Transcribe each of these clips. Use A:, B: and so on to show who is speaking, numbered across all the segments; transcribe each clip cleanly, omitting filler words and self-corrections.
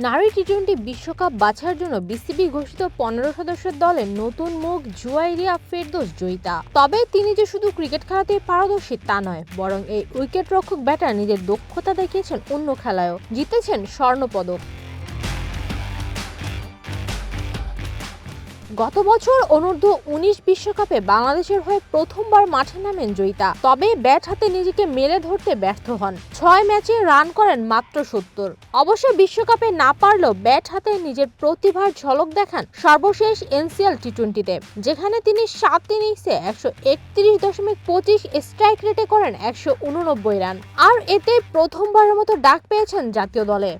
A: নারী টি-20 বিশ্বকাপ বাছাইয়ের জন্য বিসিবি ঘোষিত 15 সদস্যের দলে নতুন মুখ জুয়াইরিয়া ফেরদৌস জয়িতা। তবে তিনি যে শুধু ক্রিকেট খেলাতেই পারদর্শী তা নয়, বরং এই উইকেট-রক্ষক ব্যাটার নিজের দক্ষতা দেখিয়েছেন অন্য খেলায়ও, জিতেছেন স্বর্ণপদক। গত বছর অনূর্ধ্ব-19 বিশ্বকাপে বাংলাদেশের হয়ে প্রথমবার মাঠে নামেন জয়িতা। তবে ব্যাট হাতে নিজেকে মেলে ধরতে ব্যর্থ হন। 6 ম্যাচে রান করেন মাত্র 70। অবশ্য বিশ্বকাপে না পারলেও ব্যাট হাতে নিজের প্রতিভার ঝলক দেখান সর্বশেষ এনসিএল টি-20-তে, যেখানে তিনি 7 ইনিংসে 131.25 স্ট্রাইক রেটে করেন 189 রান। আর এতে প্রথমবারের মতো ডাক পেয়েছেন জাতীয় দলে।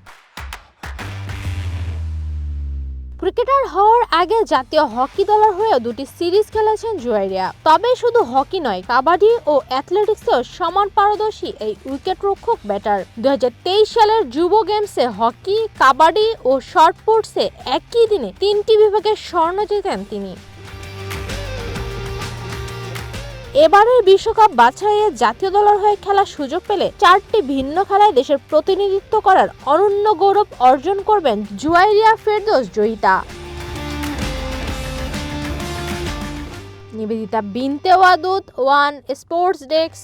A: ক্রিকেটার হওয়ার আগে জাতীয় হকি দলের হয়ে দুটি সিরিজ খেলেছেন জুয়াইরিয়া। তবে শুধু হকি নয়, কাবাডি ও অ্যাথলেটিক্সেও সমান পারদর্শী এই উইকেট-রক্ষক ব্যাটার। 2023 সালের যুব গেমসে হকি, কাবাডি ও শর্টপুটসে একই দিনে 3টি বিভাগে স্বর্ণ জেতেন তিনি। এবারের বিশ্বকাপ বাছাইয়ে জাতীয় দলের হয়ে খেলার সুযোগ পেলে 4টি ভিন্ন খেলায় দেশের প্রতিনিধিত্ব করার অনন্য গৌরব অর্জন করবেন জুয়াইরিয়া ফেরদৌস জয়িতা। নিবেদিতা বিনতে ওয়াদুদ, ওয়ান স্পোর্টস ডেস্ক।